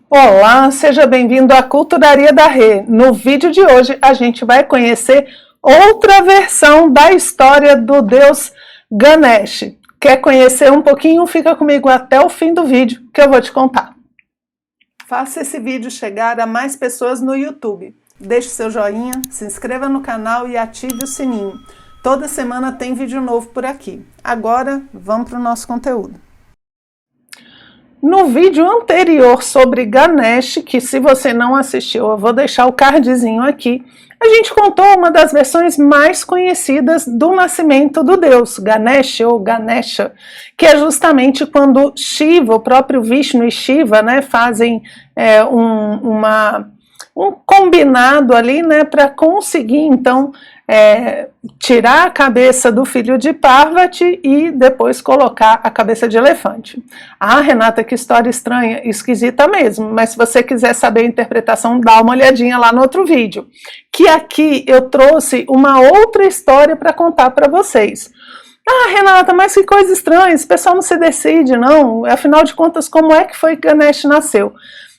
Olá, seja bem-vindo à Culturaria da Rê. No vídeo de hoje a gente vai conhecer outra versão da história do deus Ganesh. Quer conhecer um pouquinho? Fica comigo até o fim do vídeo que eu vou te contar. Faça esse vídeo chegar a mais pessoas no YouTube. Deixe seu joinha, se inscreva no canal e ative o sininho. Toda semana tem vídeo novo por aqui. Agora vamos para o nosso conteúdo. No vídeo anterior sobre Ganesh, que se você não assistiu, eu vou deixar o cardzinho aqui, a gente contou uma das versões mais conhecidas do nascimento do deus, Ganesh ou Ganesha, que é justamente quando Shiva, o próprio Vishnu e Shiva, né, fazem um combinado ali, né, para conseguir, então, tirar a cabeça do filho de Parvati e depois colocar a cabeça de elefante. Ah, Renata, que história estranha, esquisita mesmo, mas se você quiser saber a interpretação, dá uma olhadinha lá no outro vídeo, que aqui eu trouxe uma outra história para contar para vocês. Ah, Renata, mas que coisa estranha, esse pessoal não se decide, não, afinal de contas, como é que foi que Ganesh nasceu?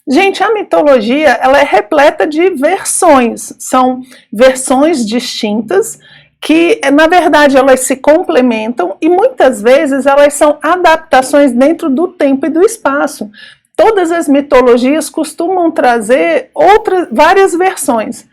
Gente, a mitologia ela é repleta de versões, são versões distintas que, na verdade, elas se complementam e muitas vezes elas são adaptações dentro do tempo e do espaço. Todas as mitologias costumam trazer várias versões.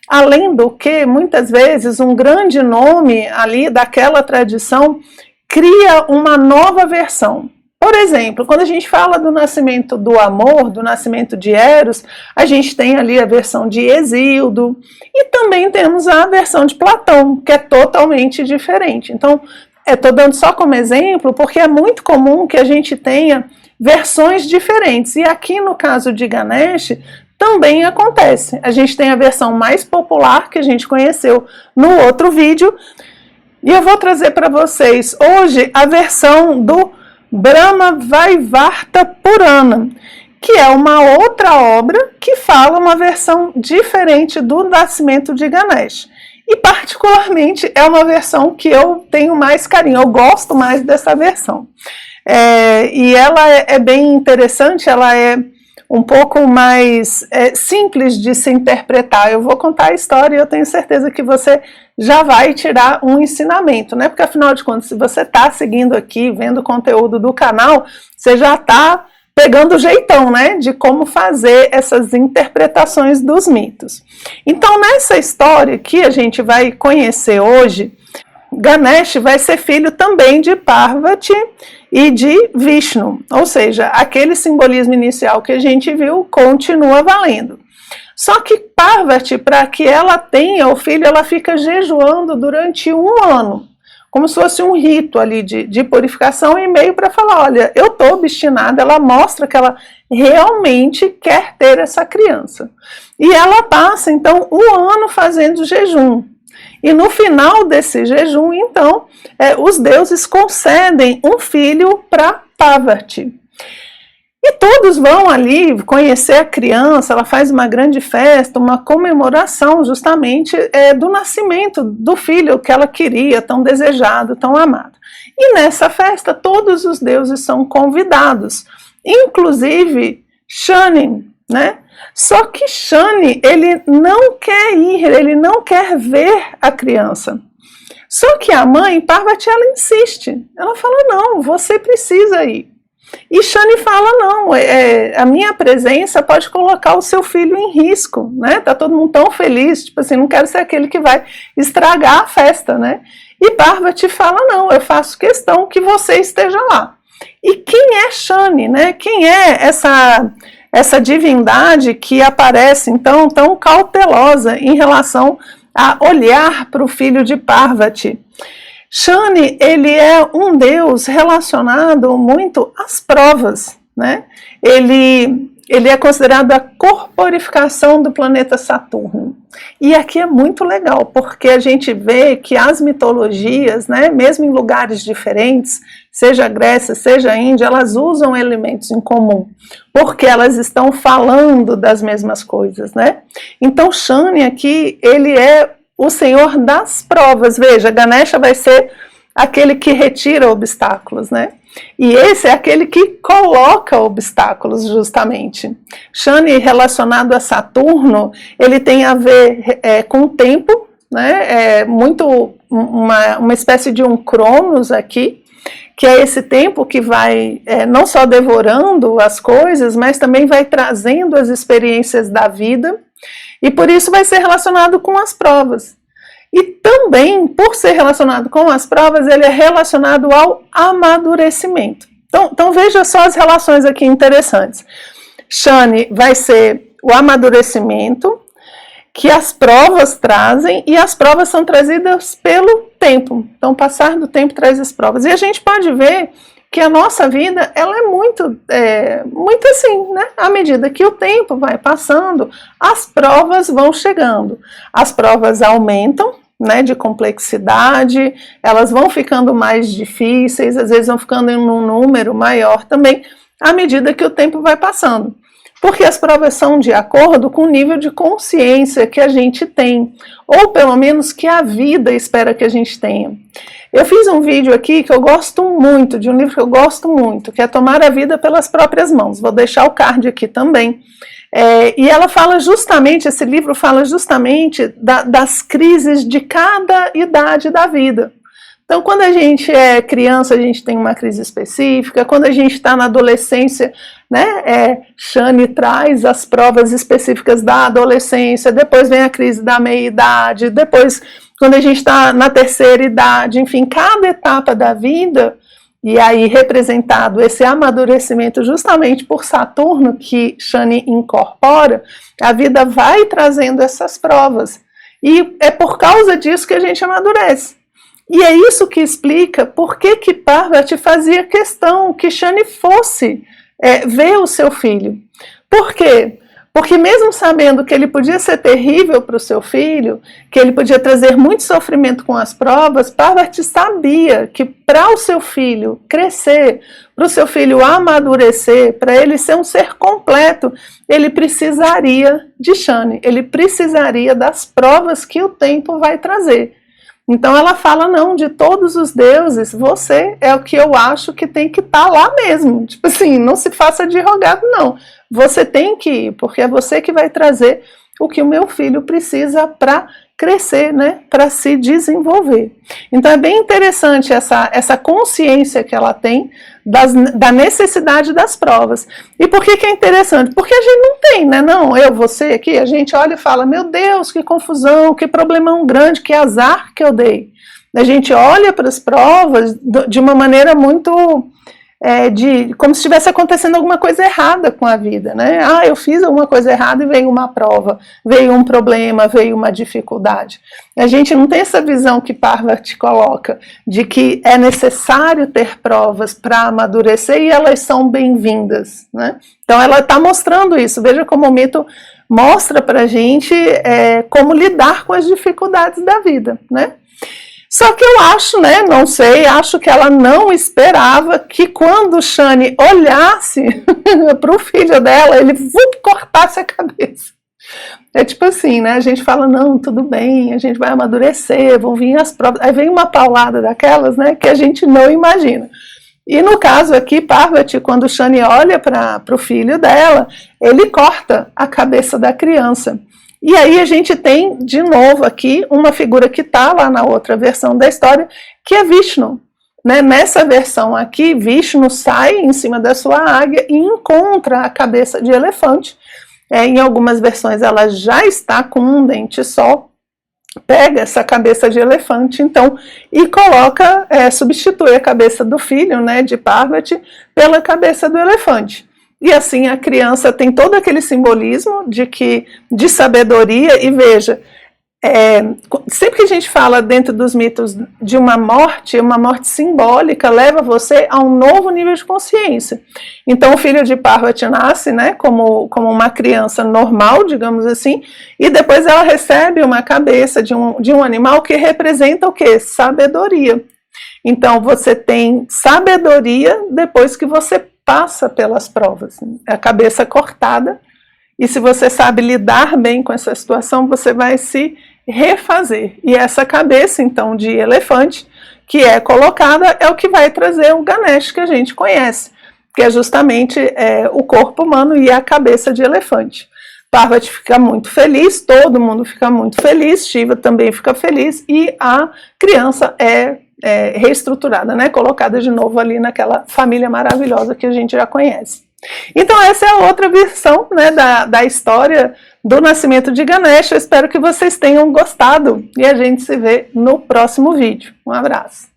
Além do que, muitas vezes, um grande nome ali daquela tradição cria uma nova versão. Por exemplo, quando a gente fala do nascimento do amor, do nascimento de Eros, a gente tem ali a versão de Hesíodo e também temos a versão de Platão, que é totalmente diferente. Então, estou dando só como exemplo, porque é muito comum que a gente tenha versões diferentes. E aqui no caso de Ganesh, também acontece. A gente tem a versão mais popular que a gente conheceu no outro vídeo, e eu vou trazer para vocês hoje a versão do Brahma Vaivarta Purana, que é uma outra obra que fala uma versão diferente do nascimento de Ganesh. E particularmente é uma versão que eu tenho mais carinho, eu gosto mais dessa versão. E ela é bem interessante, ela é um pouco mais simples de se interpretar. Eu vou contar a história e eu tenho certeza que você já vai tirar um ensinamento, né? Porque afinal de contas, se você está seguindo aqui, vendo o conteúdo do canal, você já está pegando o jeitão, né? De como fazer essas interpretações dos mitos. Então, nessa história que a gente vai conhecer hoje, Ganesh vai ser filho também de Parvati e de Vishnu, ou seja, aquele simbolismo inicial que a gente viu continua valendo. Só que Parvati, para que ela tenha o filho, ela fica jejuando durante 1 ano, como se fosse um rito ali de purificação e meio para falar, olha, eu estou obstinada, ela mostra que ela realmente quer ter essa criança. E ela passa, então, 1 ano fazendo jejum. E no final desse jejum, então, os deuses concedem um filho para Parvati. E todos vão ali conhecer a criança, ela faz uma grande festa, uma comemoração justamente do nascimento do filho que ela queria, tão desejado, tão amado. E nessa festa todos os deuses são convidados, inclusive Shani, né? Só que Shani, ele não quer ir, ele não quer ver a criança. Só que a mãe, Parvati, ela insiste. Ela fala, não, você precisa ir. E Shani fala, não, a minha presença pode colocar o seu filho em risco, né? Tá todo mundo tão feliz, tipo assim, não quero ser aquele que vai estragar a festa, né? E Parvati fala, não, eu faço questão que você esteja lá. E quem é Shani, né? Quem é essa divindade que aparece, então, tão cautelosa em relação a olhar para o filho de Parvati? Shani, ele é um deus relacionado muito às provas, né? Ele é considerado a corporificação do planeta Saturno. E aqui é muito legal, porque a gente vê que as mitologias, né, mesmo em lugares diferentes, seja a Grécia, seja a Índia, elas usam elementos em comum, porque elas estão falando das mesmas coisas, né? Então Shani aqui, ele é o senhor das provas. Veja, Ganesha vai ser aquele que retira obstáculos, né? E esse é aquele que coloca obstáculos, justamente. Shani, relacionado a Saturno, ele tem a ver com o tempo, né? É muito uma espécie de um Cronos aqui, que é esse tempo que vai não só devorando as coisas, mas também vai trazendo as experiências da vida, e por isso vai ser relacionado com as provas. E também, por ser relacionado com as provas, ele é relacionado ao amadurecimento. Então veja só as relações aqui interessantes. Shani vai ser o amadurecimento que as provas trazem, e as provas são trazidas pelo tempo. Então, o passar do tempo traz as provas. E a gente pode ver que a nossa vida, ela é muito assim, né? À medida que o tempo vai passando, as provas vão chegando. As provas aumentam, né, de complexidade, elas vão ficando mais difíceis, às vezes vão ficando em um número maior também, à medida que o tempo vai passando. Porque as provas são de acordo com o nível de consciência que a gente tem, ou pelo menos que a vida espera que a gente tenha. Eu fiz um vídeo aqui que eu gosto muito, de um livro que eu gosto muito, que é Tomar a Vida pelas Próprias Mãos. Vou deixar o card aqui também. E ela fala justamente, esse livro fala justamente das crises de cada idade da vida. Então, quando a gente é criança, a gente tem uma crise específica. Quando a gente está na adolescência, né, Shani traz as provas específicas da adolescência. Depois vem a crise da meia-idade. Depois, quando a gente está na terceira idade. Enfim, cada etapa da vida, e aí representado esse amadurecimento justamente por Saturno, que Shani incorpora, a vida vai trazendo essas provas. E é por causa disso que a gente amadurece. E é isso que explica por que Parvati fazia questão que Shani fosse ver o seu filho. Por quê? Porque mesmo sabendo que ele podia ser terrível para o seu filho, que ele podia trazer muito sofrimento com as provas, Parvati sabia que para o seu filho crescer, para o seu filho amadurecer, para ele ser um ser completo, ele precisaria de Shani, ele precisaria das provas que o tempo vai trazer. Então ela fala, não, de todos os deuses, você é o que eu acho que tem que estar lá mesmo. Tipo assim, não se faça de rogado, não. Você tem que ir, porque é você que vai trazer o que o meu filho precisa para crescer, né, para se desenvolver. Então é bem interessante essa consciência que ela tem da necessidade das provas. E por que é interessante? Porque a gente não tem, né, não, você aqui, a gente olha e fala, meu Deus, que confusão, que problemão grande, que azar que eu dei. A gente olha para as provas de uma maneira muito... como se estivesse acontecendo alguma coisa errada com a vida, né? Eu fiz alguma coisa errada e veio uma prova, veio um problema, veio uma dificuldade. A gente não tem essa visão que Parvati coloca, de que é necessário ter provas para amadurecer e elas são bem-vindas, né? Então ela está mostrando isso, veja como o mito mostra para a gente como lidar com as dificuldades da vida, né? Só que eu acho, né, não sei, acho que ela não esperava que quando Shani olhasse para o filho dela, ele cortasse a cabeça. É tipo assim, né, a gente fala, não, tudo bem, a gente vai amadurecer, vão vir as provas, aí vem uma paulada daquelas, né, que a gente não imagina. E no caso aqui, Parvati, quando Shani olha para o filho dela, ele corta a cabeça da criança. E aí a gente tem, de novo aqui, uma figura que está lá na outra versão da história, que é Vishnu. Né? Nessa versão aqui, Vishnu sai em cima da sua águia e encontra a cabeça de elefante. Em algumas versões ela já está com um dente só, pega essa cabeça de elefante, então, e coloca, substitui a cabeça do filho, né, de Parvati, pela cabeça do elefante. E assim a criança tem todo aquele simbolismo de sabedoria, e veja, sempre que a gente fala dentro dos mitos de uma morte simbólica leva você a um novo nível de consciência. Então o filho de Parvati nasce, né, como uma criança normal, digamos assim, e depois ela recebe uma cabeça de um animal que representa o quê? Sabedoria. Então você tem sabedoria depois que você passa pelas provas, a cabeça cortada, e se você sabe lidar bem com essa situação, você vai se refazer. E essa cabeça, então, de elefante, que é colocada é o que vai trazer o Ganesh que a gente conhece, que é justamente o corpo humano e a cabeça de elefante. Parvati fica muito feliz, todo mundo fica muito feliz, Shiva também fica feliz e a criança é reestruturada, né? Colocada de novo ali naquela família maravilhosa que a gente já conhece. Então essa é a outra versão, né, da história do nascimento de Ganesh. Eu espero que vocês tenham gostado e a gente se vê no próximo vídeo. Um abraço!